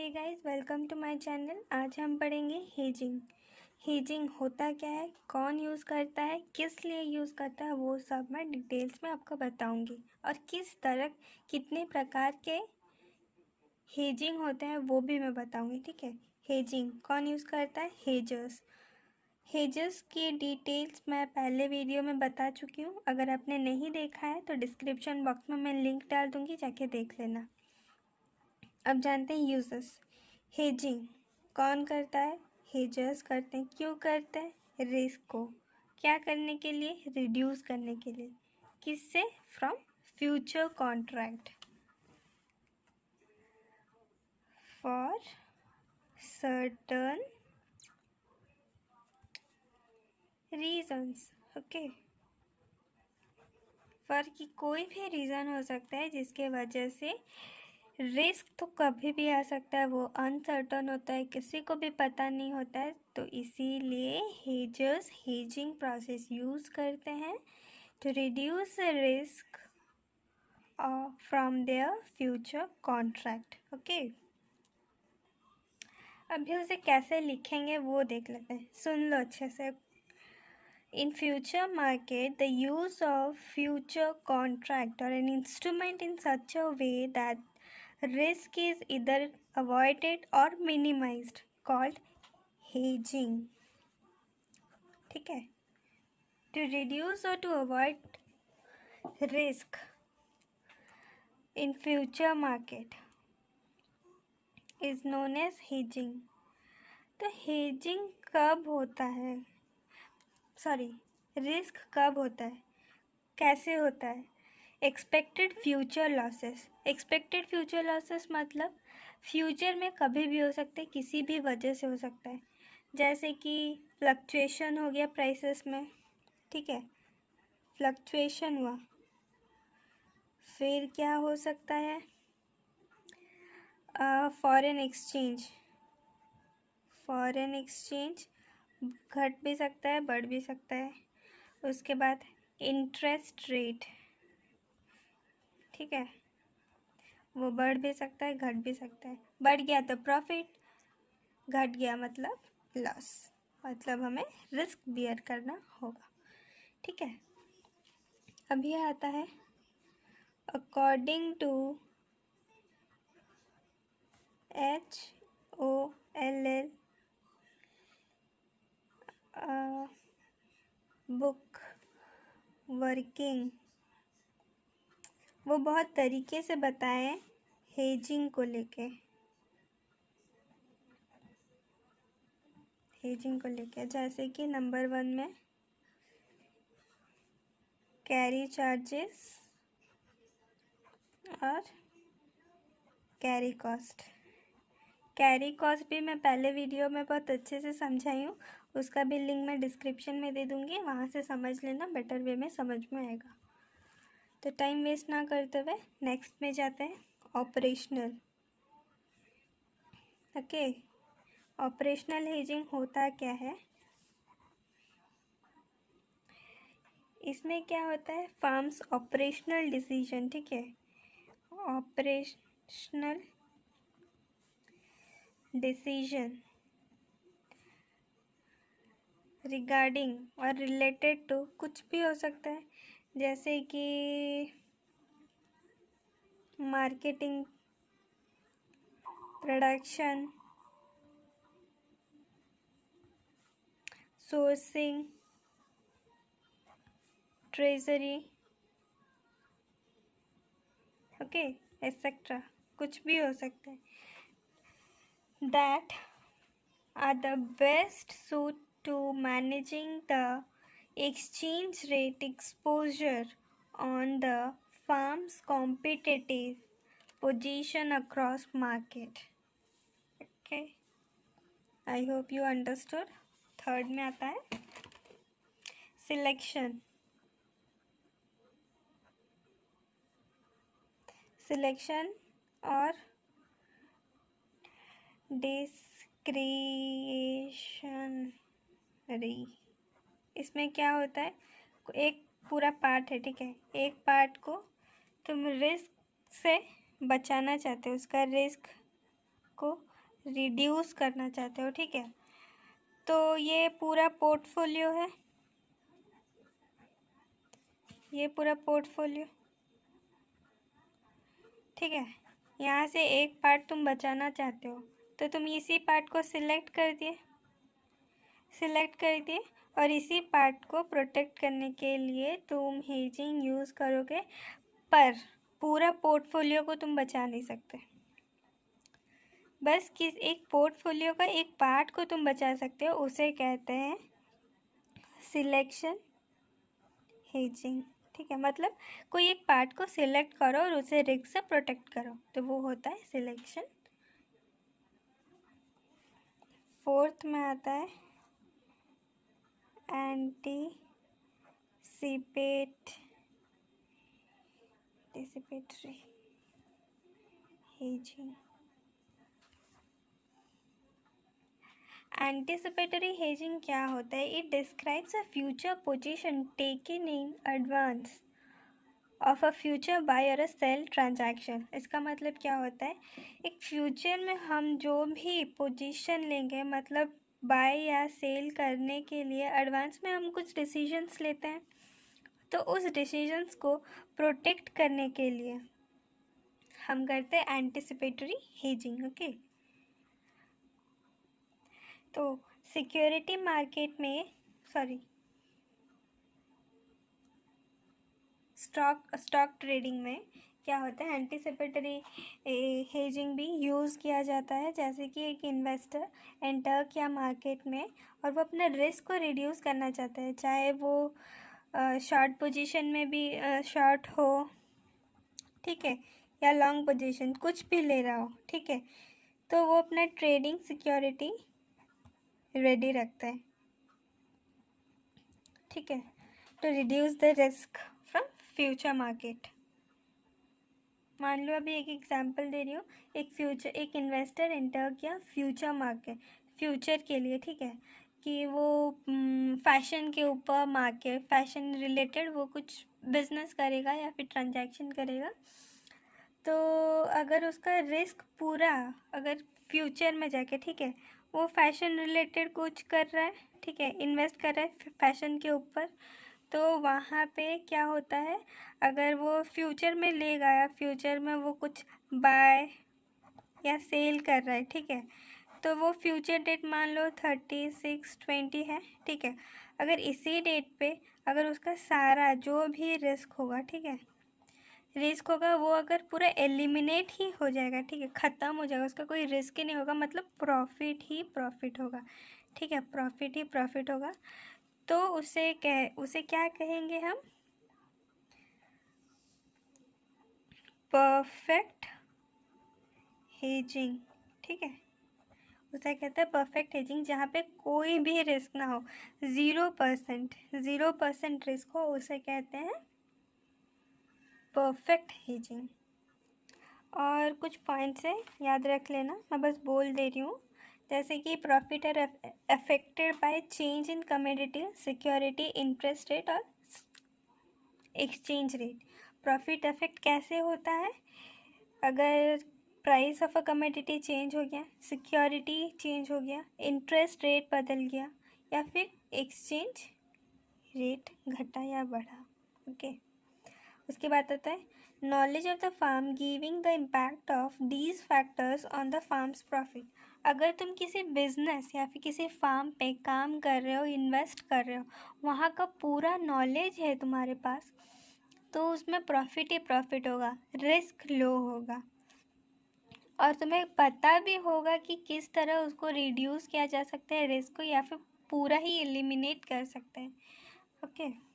Hey guys, welcome to my channel. आज हम पढ़ेंगे हेजिंग। हेजिंग होता क्या है, कौन यूज़ करता है, किस लिए यूज़ करता है, वो सब मैं डिटेल्स में आपको बताऊंगी। और किस तरह कितने प्रकार के हेजिंग होते हैं वो भी मैं बताऊंगी। ठीक है, हेजिंग कौन यूज़ करता है, हेजर्स। हेजर्स की डिटेल्स मैं पहले वीडियो में बता चुकी हूँ। अगर आपने नहीं देखा है तो डिस्क्रिप्शन बॉक्स में मैं लिंक डाल दूँगी, जाके देख लेना। अब जानते हैं यूजर्स। हेजिंग कौन करता है, हेजर्स करते हैं। क्यों करते हैं, रिस्क को क्या करने के लिए, रिड्यूस करने के लिए। किससे, from future contract, for certain reasons. Okay, for की कोई भी रीज़न हो सकता है जिसके वजह से रिस्क तो कभी भी आ सकता है, वो अनसर्टन होता है, किसी को भी पता नहीं होता है। तो इसीलिए हेजर्स हेजिंग प्रोसेस यूज़ करते हैं to reduce the risk from their future contract. Okay, अभी उसे कैसे लिखेंगे वो देख लेते हैं, सुन लो अच्छे से। In future market, the use of future contract or an instrument in such a way that risk is either avoided or minimized called hedging. ठीक है, to reduce or to avoid risk in future market is known as hedging. तो hedging कब होता है, sorry, risk कब होता है, कैसे होता है। Expected future losses. Expected future losses मतलब फ्यूचर में कभी भी हो सकते हैं, किसी भी वजह से हो सकता है। जैसे कि फ्लक्चुएशन हो गया प्राइसेस में, ठीक है, फ्लक्चुएशन हुआ। फिर क्या हो सकता है, फॉरेन एक्सचेंज। फॉरेन एक्सचेंज घट भी सकता है, बढ़ भी सकता है। उसके बाद इंटरेस्ट रेट, ठीक है, वो बढ़ भी सकता है, घट भी सकता है। बढ़ गया तो प्रॉफिट, घट गया मतलब लॉस, मतलब हमें रिस्क बियर करना होगा। ठीक है, अब ये आता है according to HOLL book working. वो बहुत तरीके से बताए हेजिंग को लेके, हेजिंग को लेके। जैसे कि नंबर 1 में कैरी चार्जेस और कैरी कॉस्ट। कैरी कॉस्ट भी मैं पहले वीडियो में बहुत अच्छे से समझाई हूँ, उसका भी लिंक मैं डिस्क्रिप्शन में दे दूँगी, वहाँ से समझ लेना, बेटर वे में समझ में आएगा। तो टाइम वेस्ट ना करते हुए नेक्स्ट में जाते हैं, ऑपरेशनल। ओके, ऑपरेशनल हेजिंग होता क्या है, इसमें क्या होता है, फार्म्स ऑपरेशनल डिसीजन। ठीक है, ऑपरेशनल डिसीजन रिगार्डिंग और रिलेटेड टू कुछ भी हो सकता है, जैसे कि marketing, production, sourcing, treasury, okay, etcetera, कुछ भी हो सकता है। That are the best suit to managing the exchange rate exposure on the firm's competitive position across market. Okay, I hope you understood. Third में आता है सिलेक्शन। सिलेक्शन और discretionary, इसमें क्या होता है, एक पूरा पार्ट है, ठीक है, एक पार्ट को तुम रिस्क से बचाना चाहते हो, उसका रिस्क को रिड्यूस करना चाहते हो, ठीक है। तो ये पूरा पोर्टफोलियो है, ये पूरा पोर्टफोलियो, ठीक है। यहाँ से एक पार्ट तुम बचाना चाहते हो, तो तुम इसी पार्ट को सिलेक्ट कर दिए और इसी पार्ट को प्रोटेक्ट करने के लिए तुम हेजिंग यूज़ करोगे, पर पूरा पोर्टफोलियो को तुम बचा नहीं सकते। बस किस एक पोर्टफोलियो का एक पार्ट को तुम बचा सकते हो, उसे कहते हैं सिलेक्शन हेजिंग, ठीक है। मतलब कोई एक पार्ट को सिलेक्ट करो और उसे रिस्क से प्रोटेक्ट करो, तो वो होता है सिलेक्शन। फोर्थ में आता है एंटीसिपेटरी हेजिंग। एंटीसिपेटरी हेजिंग क्या होता है? It describes a future position taken in advance of a future buy और अ सेल ट्रांजैक्शन। इसका मतलब क्या होता है? एक फ्यूचर में हम जो भी पोजीशन लेंगे, मतलब बाय या सेल करने के लिए एडवांस में हम कुछ डिसीजंस लेते हैं, तो उस डिसीजंस को प्रोटेक्ट करने के लिए हम करते हैं एंटीसिपेटरी हेजिंग, ओके। तो सिक्योरिटी मार्केट में स्टॉक ट्रेडिंग में क्या होता है? एंटीसिपेटरी हेजिंग भी यूज़ किया जाता है। जैसे कि एक इन्वेस्टर एंटर किया मार्केट में और वो अपने रिस्क को रिड्यूस करना चाहता है, चाहे वो शॉर्ट पोजीशन में भी शॉर्ट हो, ठीक है, या लॉन्ग पोजीशन, कुछ भी ले रहा हो, ठीक है। तो वो अपना ट्रेडिंग सिक्योरिटी रेडी रखता है, ठीक है, to reduce the risk from future market. मान लो अभी एक एग्जांपल दे रही हूँ, एक इन्वेस्टर एंटर किया फ्यूचर के लिए, ठीक है, कि वो फैशन के ऊपर फैशन रिलेटेड वो कुछ बिजनेस करेगा या फिर ट्रांजैक्शन करेगा। तो अगर उसका रिस्क पूरा, अगर फ्यूचर में जाके, ठीक है, वो फैशन रिलेटेड कुछ कर रहा है, ठीक है, इन्वेस्ट कर रहा है फैशन के ऊपर, तो वहाँ पे क्या होता है, अगर वो फ्यूचर में ले गया, फ्यूचर में वो कुछ बाय या सेल कर रहा है, ठीक है, तो वो फ्यूचर डेट मान लो 36/20 है, ठीक है। अगर इसी डेट पे अगर उसका सारा जो भी रिस्क होगा, ठीक है, रिस्क होगा वो अगर पूरा एलिमिनेट ही हो जाएगा, ठीक है, ख़त्म हो जाएगा, उसका कोई रिस्क ही नहीं होगा, मतलब प्रॉफिट ही प्रॉफिट होगा, ठीक है, प्रॉफिट ही प्रॉफिट होगा, तो उसे क्या कहेंगे हम? परफेक्ट हेजिंग, ठीक है, उसे कहते हैं परफेक्ट हेजिंग, जहाँ पे कोई भी रिस्क ना हो, 0% रिस्क हो, उसे कहते हैं परफेक्ट हेजिंग। और कुछ पॉइंट्स है, याद रख लेना, मैं बस बोल दे रही हूँ। जैसे कि profit are affected by change in commodity, security, interest rate और एक्सचेंज रेट। प्रॉफिट अफेक्ट कैसे होता है? अगर price of a commodity change हो गया, सिक्योरिटी चेंज हो गया, इंटरेस्ट रेट बदल गया, या फिर एक्सचेंज रेट घटा या बढ़ा, ओके। उसके बाद आता है knowledge of the firm giving the impact of these factors on the firm's profit. अगर तुम किसी बिजनेस या फिर किसी फार्म पे काम कर रहे हो, इन्वेस्ट कर रहे हो, वहाँ का पूरा नॉलेज है तुम्हारे पास, तो उसमें प्रॉफिट ही प्रॉफिट होगा, रिस्क लो होगा, और तुम्हें पता भी होगा कि किस तरह उसको रिड्यूस किया जा सकता है रिस्क को, या फिर पूरा ही एलिमिनेट कर सकते हैं, okay.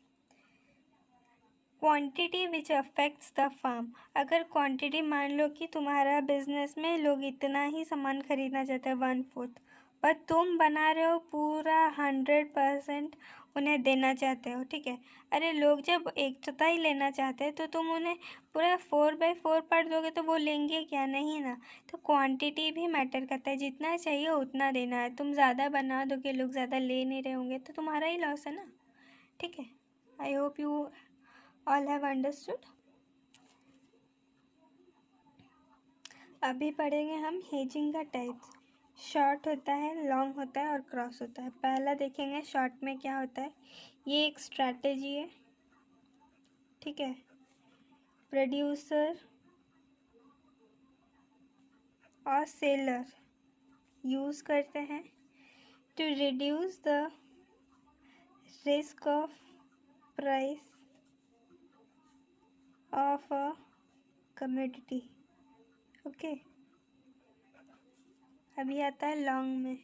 Quantity which affects the firm. अगर क्वांटिटी, मान लो कि तुम्हारा बिजनेस में लोग इतना ही सामान खरीदना चाहते हैं, 1/4, पर तुम बना रहे हो पूरा 100% उन्हें देना चाहते हो, ठीक है। अरे लोग जब 1/4 लेना चाहते हैं, तो तुम उन्हें पूरा 4/4 पार्ट दोगे तो वो लेंगे क्या? नहीं ना। तो क्वांटिटी भी मैटर करता है, जितना चाहिए उतना देना है। तुम ज़्यादा बना दोगे, लोग ज़्यादा ले नहीं रहे होंगे, तो तुम्हारा ही लॉस है ना, ठीक है। I hope you all have understood. अभी पढ़ेंगे हम हेजिंग का टाइप्स। शॉर्ट होता है, लॉन्ग होता है और क्रॉस होता है। पहला देखेंगे शॉर्ट में क्या होता है। ये एक स्ट्रैटेजी है, ठीक है। प्रोड्यूसर और सेलर यूज़ करते हैं to reduce the risk of price of a commodity. Okay, अभी आता है लॉन्ग में।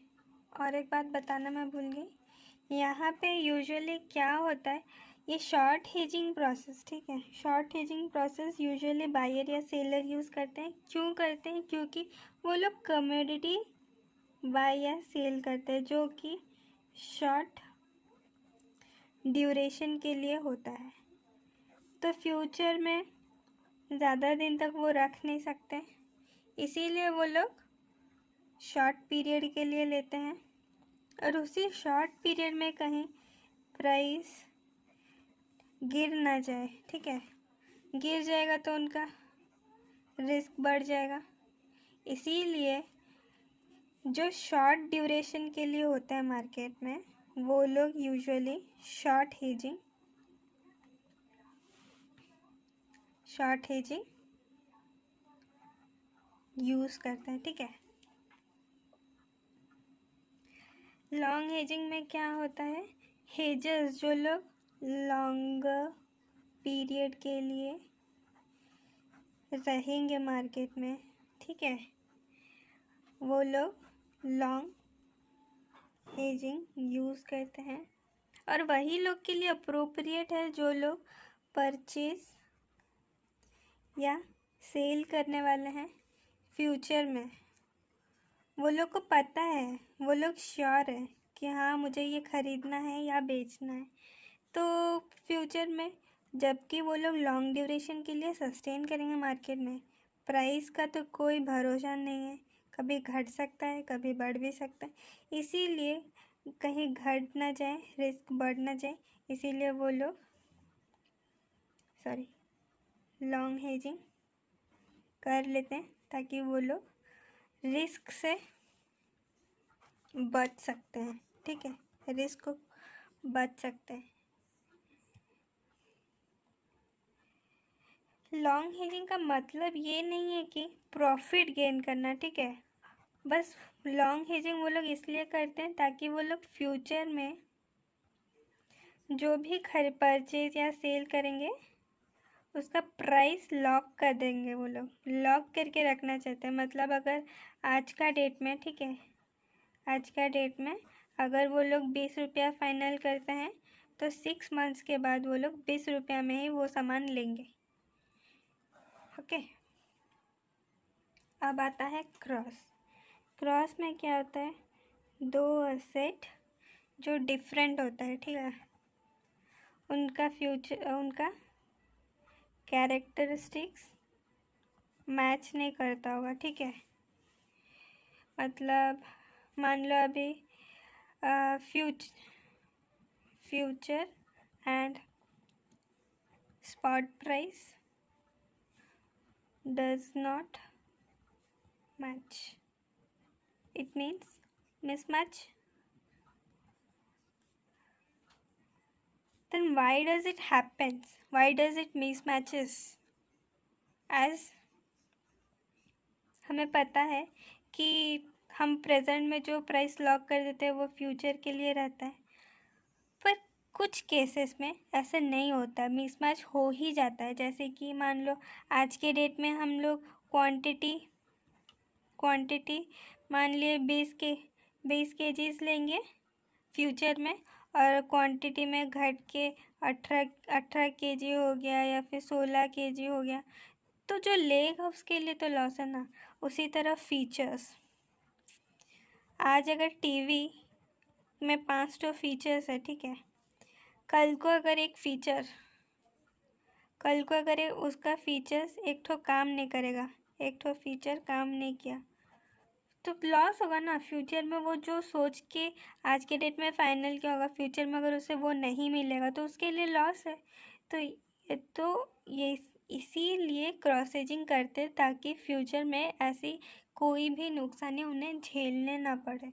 और एक बात बताना मैं भूल गई, यहाँ पे यूजुअली क्या होता है, ये शॉर्ट हेजिंग प्रोसेस, ठीक है। Short hedging process usually buyer या सेलर यूज़ करते हैं। क्यों करते हैं? क्योंकि वो लोग कमोडिटी बाय या सेल करते हैं जो कि शॉर्ट ड्यूरेशन के लिए होता है। तो फ्यूचर में ज़्यादा दिन तक वो रख नहीं सकते, इसीलिए वो लोग शॉर्ट पीरियड के लिए लेते हैं। और उसी शॉर्ट पीरियड में कहीं प्राइस गिर ना जाए, ठीक है। गिर जाएगा तो उनका रिस्क बढ़ जाएगा। इसीलिए जो शॉर्ट ड्यूरेशन के लिए होता है मार्केट में, वो लोग यूजुअली शॉर्ट हेजिंग यूज़ करते हैं, ठीक है। लॉन्ग हेजिंग में क्या होता है, हेजर्स जो लोग लॉन्गर पीरियड के लिए रहेंगे मार्केट में, ठीक है, वो लोग लॉन्ग हेजिंग यूज़ करते हैं। और वही लोग के लिए अप्रोप्रिएट है जो लोग परचेज या सेल करने वाले हैं फ्यूचर में। वो लोग को पता है, वो लोग श्योर है कि हाँ मुझे ये ख़रीदना है या बेचना है। तो फ्यूचर में जबकि वो लोग लॉन्ग ड्यूरेशन के लिए सस्टेन करेंगे मार्केट में, प्राइस का तो कोई भरोसा नहीं है, कभी घट सकता है कभी बढ़ भी सकता है। इसीलिए कहीं घट ना जाए, रिस्क बढ़ ना जाए, इसीलिए वो लोग लॉन्ग हेजिंग कर लेते हैं ताकि वो लोग रिस्क से बच सकते हैं, ठीक है, रिस्क को बच सकते हैं। लॉन्ग हेजिंग का मतलब ये नहीं है कि प्रॉफिट गेन करना, ठीक है। बस लॉन्ग हेजिंग वो लोग इसलिए करते हैं ताकि वो लोग फ्यूचर में जो भी परचेज या सेल करेंगे उसका प्राइस लॉक कर देंगे। वो लोग लॉक करके रखना चाहते हैं। मतलब अगर आज का डेट में, ठीक है, आज का डेट में अगर वो लोग 20 रुपया फाइनल करते हैं तो 6 मंथ्स के बाद वो लोग 20 रुपया में ही वो सामान लेंगे। ओके, अब आता है क्रॉस। क्रॉस में क्या होता है, दो असेट जो डिफरेंट होता है, ठीक है, उनका कैरेक्टरिस्टिक्स मैच नहीं करता होगा, ठीक है। मतलब मान लो अभी future and spot price does not match, it means mismatch. Then why does it happens, why does it mismatches? As हमें पता है कि हम प्रेजेंट में जो प्राइस लॉक कर देते हैं वो फ्यूचर के लिए रहता है, पर कुछ केसेस में ऐसा नहीं होता, मिसमैच हो ही जाता है। जैसे कि मान लो आज के डेट में हम लोग क्वांटिटी मान लिए 20 केजीज लेंगे फ्यूचर में, और क्वांटिटी में घट के 18 केजी हो गया या फिर 16 केजी हो गया, तो जो लेगा उसके लिए तो लॉस है ना। उसी तरह फीचर्स, आज अगर टीवी में 5 फीचर्स है, ठीक है, कल को अगर उसका फीचर्स एक ठो काम नहीं करेगा, एक ठो फीचर काम नहीं किया, तो लॉस होगा ना। फ्यूचर में वो जो सोच के आज के डेट में फाइनल किया होगा, फ्यूचर में अगर उसे वो नहीं मिलेगा तो उसके लिए लॉस है। तो ये इसीलिए क्रॉस हेजिंग करते ताकि फ्यूचर में ऐसी कोई भी नुकसानी उन्हें झेलने ना पड़े।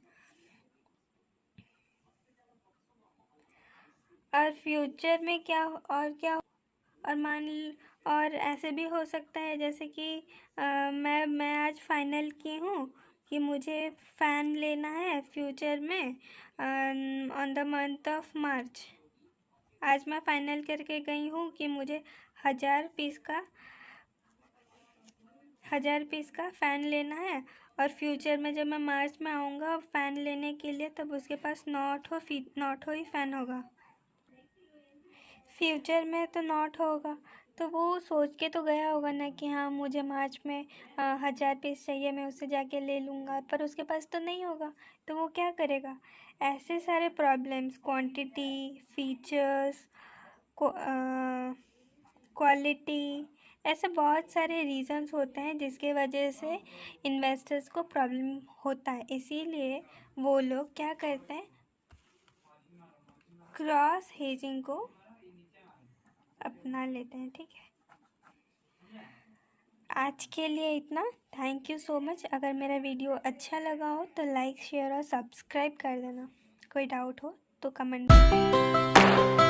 और फ्यूचर में क्या और और ऐसे भी हो सकता है जैसे कि मैं आज फाइनल की हूँ कि मुझे फ़ैन लेना है फ्यूचर में on the month of March. आज मैं फाइनल करके गई हूँ कि मुझे 1000 पीस का फ़ैन लेना है, और फ्यूचर में जब मैं मार्च में आऊँगा फ़ैन लेने के लिए तब उसके पास नॉट हो ही फ़ैन होगा। फ्यूचर में तो नॉट होगा, तो वो सोच के तो गया होगा ना कि हाँ मुझे मार्च में 1000 पीस चाहिए, मैं उससे जाके ले लूँगा, पर उसके पास तो नहीं होगा, तो वो क्या करेगा। ऐसे सारे प्रॉब्लम्स, क्वांटिटी, फीचर्स, क्वालिटी, ऐसे बहुत सारे रीज़न्स होते हैं जिसके वजह से इन्वेस्टर्स को प्रॉब्लम होता है। इसीलिए वो लोग क्या करते हैं, क्रॉस हेजिंग को अपना लेते हैं। ठीक है, आज के लिए इतना। Thank you so much. अगर मेरा वीडियो अच्छा लगा हो तो लाइक, शेयर और सब्सक्राइब कर देना। कोई डाउट हो तो कमेंट में